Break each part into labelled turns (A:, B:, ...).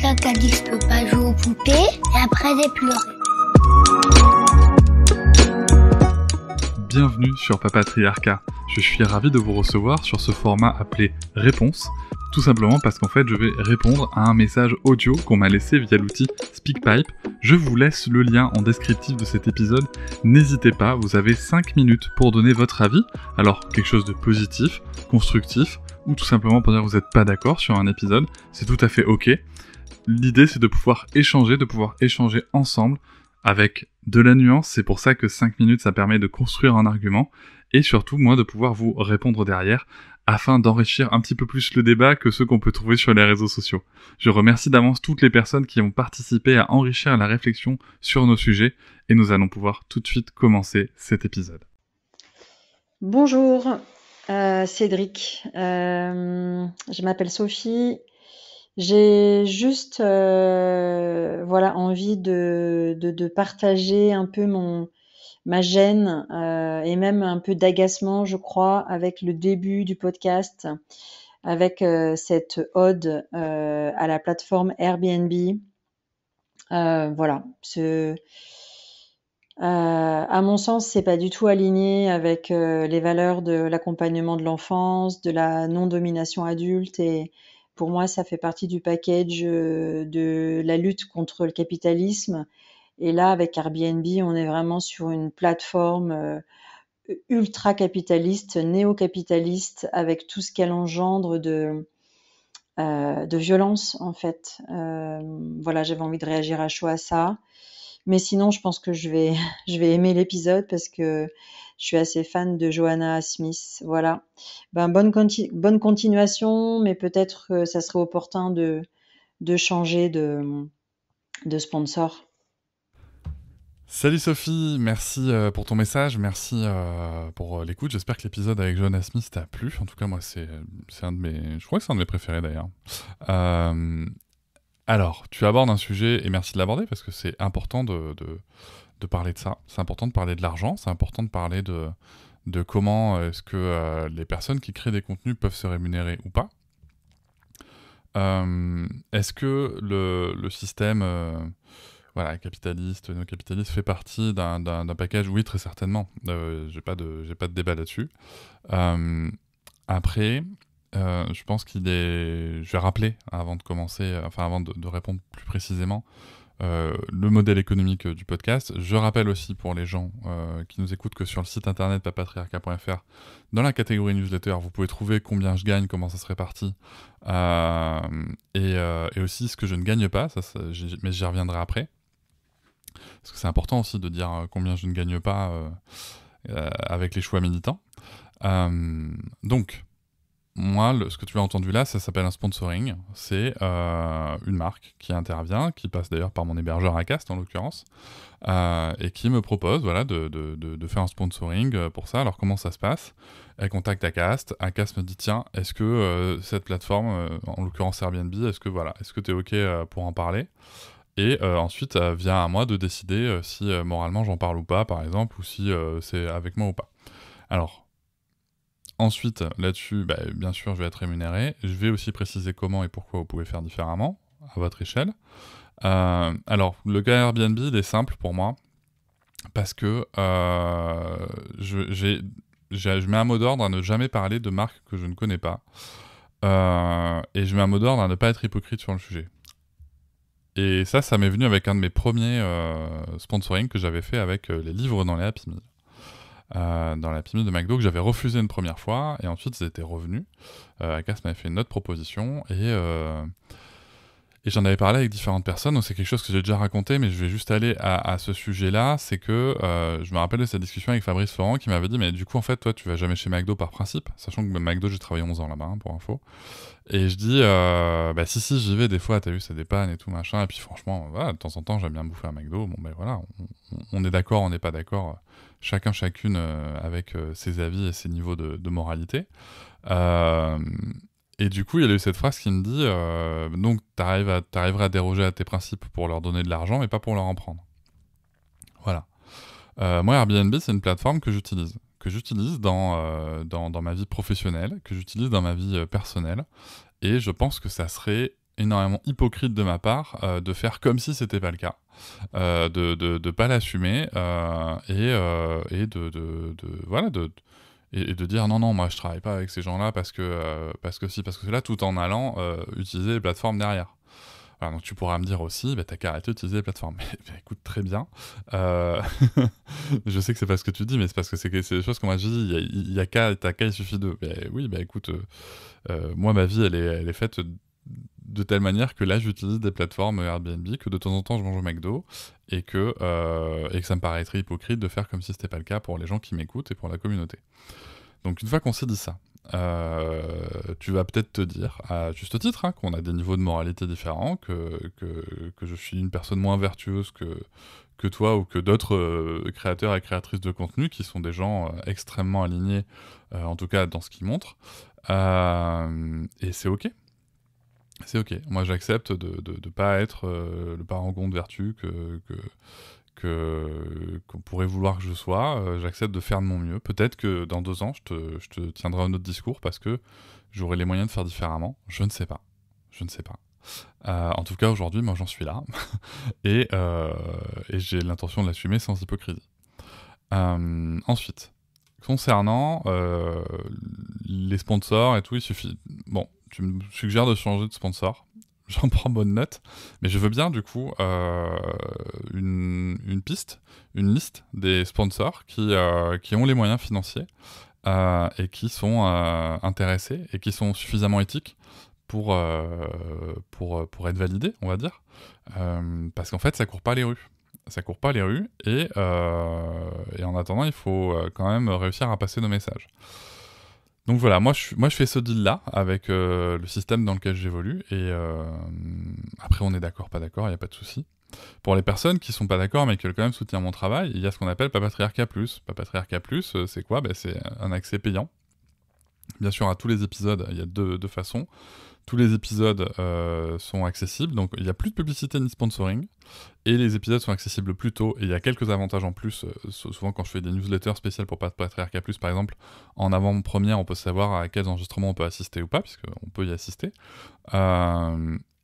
A: quelqu'un qui a dit que je peux pas jouer aux poupées, et après j'ai pleuré.
B: Bienvenue sur Papatriarcat. Je suis ravi de vous recevoir sur ce format appelé Réponse, tout simplement parce qu'en fait je vais répondre à un message audio qu'on m'a laissé via l'outil SpeakPipe. Je vous laisse le lien en descriptif de cet épisode. N'hésitez pas, vous avez 5 minutes pour donner votre avis. Alors quelque chose de positif, constructif, ou tout simplement pour dire que vous n'êtes pas d'accord sur un épisode, c'est tout à fait ok. L'idée c'est de pouvoir échanger ensemble avec de la nuance. C'est pour ça que 5 minutes ça permet de construire un argument et surtout moi de pouvoir vous répondre derrière afin d'enrichir un petit peu plus le débat que ceux qu'on peut trouver sur les réseaux sociaux. Je remercie d'avance toutes les personnes qui ont participé à enrichir la réflexion sur nos sujets et nous allons pouvoir tout de suite commencer cet épisode.
C: Bonjour Cédric, je m'appelle Sophie. J'ai juste envie de partager un peu ma gêne et même un peu d'agacement, je crois, avec le début du podcast, avec cette ode à la plateforme Airbnb. À mon sens, c'est pas du tout aligné avec les valeurs de l'accompagnement de l'enfance, de la non-domination adulte, et pour moi, ça fait partie du package de la lutte contre le capitalisme. Et là, avec Airbnb, on est vraiment sur une plateforme ultra-capitaliste, néo-capitaliste, avec tout ce qu'elle engendre de violence, en fait. J'avais envie de réagir à chaud à ça. Mais sinon, je pense que je vais aimer l'épisode parce que je suis assez fan de Johanna Smith. Voilà. Bonne continuation, mais peut-être que ça serait opportun de changer de sponsor.
B: Salut Sophie, merci pour ton message, merci pour l'écoute. J'espère que l'épisode avec Johanna Smith t'a plu. En tout cas, moi, c'est un de mes... Je crois que c'est un de mes préférés d'ailleurs. Alors, tu abordes un sujet, et merci de l'aborder, parce que c'est important de parler de ça. C'est important de parler de l'argent, c'est important de parler de comment est-ce que les personnes qui créent des contenus peuvent se rémunérer ou pas. Est-ce que le système capitaliste, néo-capitaliste fait partie d'un package? Oui, très certainement. J'ai pas de débat là-dessus. Après... je pense je vais rappeler, avant de commencer, avant de répondre plus précisément, le modèle économique du podcast. Je rappelle aussi pour les gens qui nous écoutent que sur le site internet papatriarcat.fr, dans la catégorie newsletter, vous pouvez trouver combien je gagne, comment ça se répartit, et aussi ce que je ne gagne pas, mais j'y reviendrai après. Parce que c'est important aussi de dire combien je ne gagne pas avec les choix militants. Donc, moi, ce que tu as entendu là, ça s'appelle un sponsoring. C'est une marque qui intervient, qui passe d'ailleurs par mon hébergeur Acast en l'occurrence, et qui me propose de faire un sponsoring pour ça. Alors comment ça se passe? Elle contacte Acast. Acast me dit tiens, est-ce que cette plateforme, en l'occurrence Airbnb, est-ce que tu es OK pour en parler? Et ensuite, vient à moi de décider si moralement j'en parle ou pas, par exemple, ou si c'est avec moi ou pas. Alors, ensuite, là-dessus, bien sûr, je vais être rémunéré. Je vais aussi préciser comment et pourquoi vous pouvez faire différemment, à votre échelle. Alors, le cas Airbnb, il est simple pour moi, parce que je mets un mot d'ordre à ne jamais parler de marques que je ne connais pas. Et je mets un mot d'ordre à ne pas être hypocrite sur le sujet. Et ça m'est venu avec un de mes premiers sponsoring que j'avais fait avec les livres dans les Happy Meal. Dans la Happy Meal de McDo, que j'avais refusé une première fois, et ensuite ils étaient revenus. Acast m'avait fait une autre proposition, et j'en avais parlé avec différentes personnes, donc c'est quelque chose que j'ai déjà raconté, mais je vais juste aller à ce sujet-là. C'est que je me rappelle de cette discussion avec Fabrice Florent qui m'avait dit mais du coup en fait toi tu vas jamais chez McDo par principe, sachant que McDo j'ai travaillé 11 ans là-bas, pour info. Et je dis si j'y vais des fois, t'as vu, ça dépanne et tout machin, et puis franchement voilà, de temps en temps j'aime bien bouffer à McDo. Bon voilà, on est d'accord, on n'est pas d'accord, chacune avec ses avis et ses niveaux de moralité. Et du coup, il y a eu cette phrase qui me dit donc t'arriveras à déroger à tes principes pour leur donner de l'argent, mais pas pour leur en prendre. Voilà. Moi, Airbnb, c'est une plateforme que j'utilise dans ma vie professionnelle, que j'utilise dans ma vie personnelle, et je pense que ça serait énormément hypocrite de ma part de faire comme si c'était pas le cas, de pas l'assumer et voilà et de dire non moi je travaille pas avec ces gens-là parce que c'est là, tout en allant utiliser les plateformes derrière. Voilà, donc tu pourras me dire aussi, t'as qu'à arrêter d'utiliser les plateformes. Mais écoute, très bien. Je sais que c'est pas ce que tu dis, mais c'est parce que c'est des choses que moi je dis, il suffit de... oui, écoute, moi ma vie elle est faite de telle manière que là j'utilise des plateformes Airbnb, que de temps en temps je mange au McDo, et que ça me paraîtrait hypocrite de faire comme si c'était pas le cas pour les gens qui m'écoutent et pour la communauté. Donc une fois qu'on s'est dit ça, tu vas peut-être te dire, à juste titre, qu'on a des niveaux de moralité différents, que je suis une personne moins vertueuse que toi ou que d'autres créateurs et créatrices de contenu qui sont des gens extrêmement alignés, en tout cas dans ce qu'ils montrent. Et c'est ok. C'est ok. Moi j'accepte de pas être le parangon de vertu qu'on pourrait vouloir que je sois. J'accepte de faire de mon mieux. Peut-être que dans 2 ans, je te tiendrai un autre discours parce que j'aurai les moyens de faire différemment. Je ne sais pas. En tout cas, aujourd'hui, moi, j'en suis là. et j'ai l'intention de l'assumer sans hypocrisie. Ensuite, concernant les sponsors et tout, il suffit... Bon, tu me suggères de changer de sponsor. J'en prends bonne note, mais je veux bien du coup une liste des sponsors qui ont les moyens financiers et qui sont intéressés et qui sont suffisamment éthiques pour être validés, on va dire, parce qu'en fait ça court pas les rues. Et en attendant il faut quand même réussir à passer nos messages. Donc voilà, moi je fais ce deal-là avec le système dans lequel j'évolue, et après on est d'accord, pas d'accord, il n'y a pas de souci. Pour les personnes qui sont pas d'accord mais qui veulent quand même soutenir mon travail, il y a ce qu'on appelle Papatriarcat Plus. Papatriarcat Plus, c'est quoi ? C'est un accès payant. Bien sûr, à tous les épisodes, il y a deux façons. Tous les épisodes sont accessibles, donc il n'y a plus de publicité ni sponsoring, et les épisodes sont accessibles plus tôt, et il y a quelques avantages en plus. Souvent quand je fais des newsletters spéciales pour Patriarcat Plus, par exemple, en avant-première, on peut savoir à quels enregistrements on peut assister ou pas, puisqu'on peut y assister.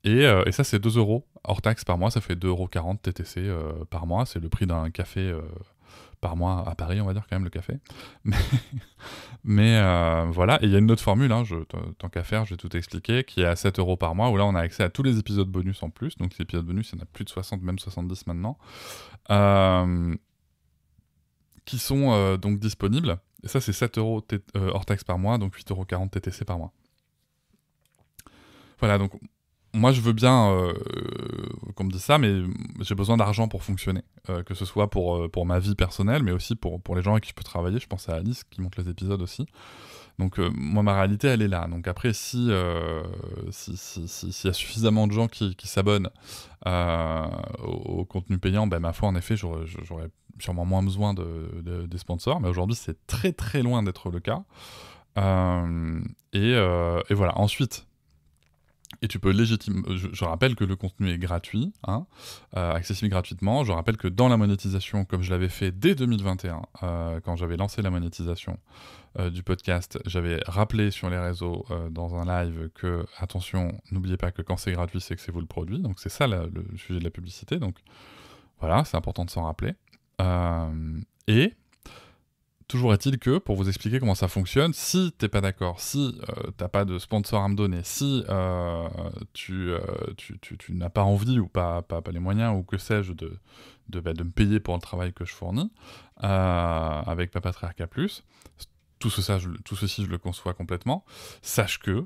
B: Et ça, c'est 2 € hors taxe par mois, ça fait 2,40 € TTC par mois, c'est le prix d'un café par mois à Paris, on va dire, quand même, le café. Mais voilà, et il y a une autre formule, tant qu'à faire, je vais tout expliquer, qui est à 7 € par mois, où là on a accès à tous les épisodes bonus en plus. Donc les épisodes bonus, il y en a plus de 60, même 70 maintenant, qui sont donc disponibles. Et ça, c'est 7 € hors taxe par mois, donc 8,40 € TTC par mois. Voilà, donc moi je veux bien qu'on me dise ça, mais j'ai besoin d'argent pour fonctionner, que ce soit pour ma vie personnelle, mais aussi pour les gens avec qui je peux travailler. Je pense à Alice qui monte les épisodes aussi. Donc moi ma réalité elle est là. Donc après s'il y a suffisamment de gens qui s'abonnent au contenu payant, ma foi en effet j'aurais sûrement moins besoin des sponsors, mais aujourd'hui c'est très très loin d'être le cas. Et voilà. Ensuite, et tu peux légitimement... Je rappelle que le contenu est gratuit, accessible gratuitement. Je rappelle que dans la monétisation, comme je l'avais fait dès 2021, quand j'avais lancé la monétisation du podcast, j'avais rappelé sur les réseaux dans un live que, attention, n'oubliez pas que quand c'est gratuit, c'est que c'est vous le produit. Donc c'est ça le sujet de la publicité. Donc voilà, c'est important de s'en rappeler. Et... toujours est-il que, pour vous expliquer comment ça fonctionne, si t'es pas d'accord, si t'as pas de sponsor à me donner, si tu n'as pas envie ou pas les moyens ou que sais-je de me payer pour le travail que je fournis avec Papatriarcat Plus, tout ceci je le conçois complètement. Sache que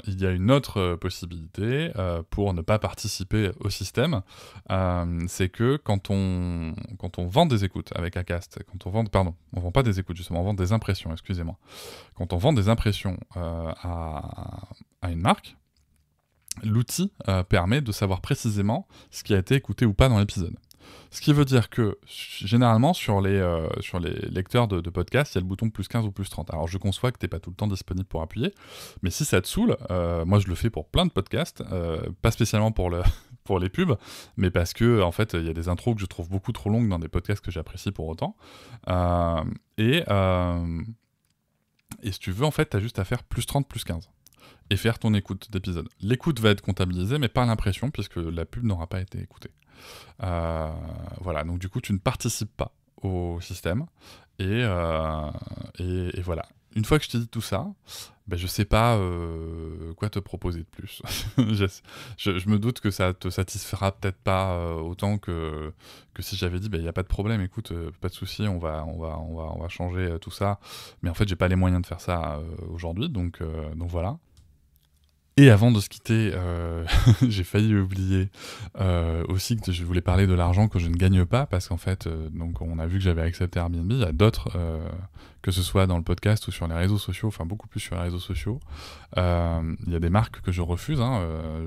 B: il y a une autre possibilité pour ne pas participer au système, c'est que quand on vend des écoutes avec Acast, on vend pas des écoutes justement, on vend des impressions, excusez-moi. Quand on vend des impressions à une marque, l'outil permet de savoir précisément ce qui a été écouté ou pas dans l'épisode. Ce qui veut dire que, généralement, sur les lecteurs de podcasts, il y a le bouton plus 15 ou plus 30. Alors, je conçois que t'es pas tout le temps disponible pour appuyer, mais si ça te saoule, moi je le fais pour plein de podcasts, pas spécialement pour les pubs, mais parce que, en fait, il y a des intros que je trouve beaucoup trop longues dans des podcasts que j'apprécie pour autant. Et si tu veux, en fait, t'as juste à faire plus 30, plus 15. et faire ton écoute d'épisode. L'écoute va être comptabilisée, mais pas l'impression, puisque la pub n'aura pas été écoutée. Voilà, donc du coup, tu ne participes pas au système, et voilà. Une fois que je t'ai dit tout ça, je sais pas quoi te proposer de plus. je me doute que ça te satisfera peut-être pas autant que si j'avais dit, il n'y a pas de problème, écoute, pas de souci, on va changer tout ça. Mais en fait, j'ai pas les moyens de faire ça aujourd'hui, donc voilà. Et avant de se quitter, j'ai failli oublier aussi que je voulais parler de l'argent que je ne gagne pas, parce qu'en fait, donc on a vu que j'avais accepté Airbnb, il y a d'autres, que ce soit dans le podcast ou sur les réseaux sociaux, enfin beaucoup plus sur les réseaux sociaux, il y a des marques que je refuse,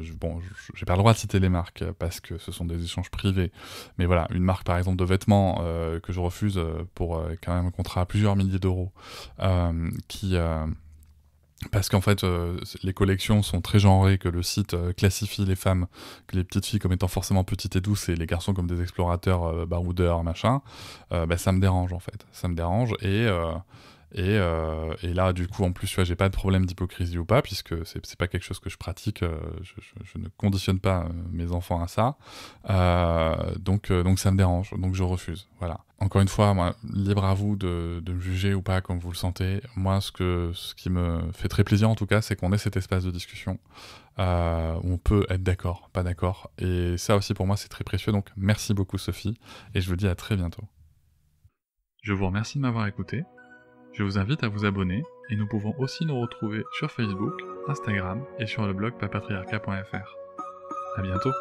B: j'ai pas le droit de citer les marques, parce que ce sont des échanges privés, mais voilà, une marque par exemple de vêtements que je refuse pour quand même un contrat à plusieurs milliers d'euros, parce qu'en fait, les collections sont très genrées, que le site classifie les femmes, que les petites filles comme étant forcément petites et douces, et les garçons comme des explorateurs, baroudeurs, machin, ça me dérange en fait. Ça me dérange, et là, du coup, en plus, tu vois, j'ai pas de problème d'hypocrisie ou pas, puisque c'est pas quelque chose que je pratique, je ne conditionne pas mes enfants à ça, donc ça me dérange, donc je refuse, voilà. Encore une fois, moi, libre à vous de me juger ou pas comme vous le sentez. Moi, ce qui me fait très plaisir en tout cas, c'est qu'on ait cet espace de discussion où on peut être d'accord, pas d'accord, et ça aussi pour moi c'est très précieux, donc merci beaucoup Sophie, et je vous dis à très bientôt. Je vous remercie de m'avoir écouté. Je vous invite à vous abonner, et nous pouvons aussi nous retrouver sur Facebook, Instagram et sur le blog papatriarca.fr. À bientôt.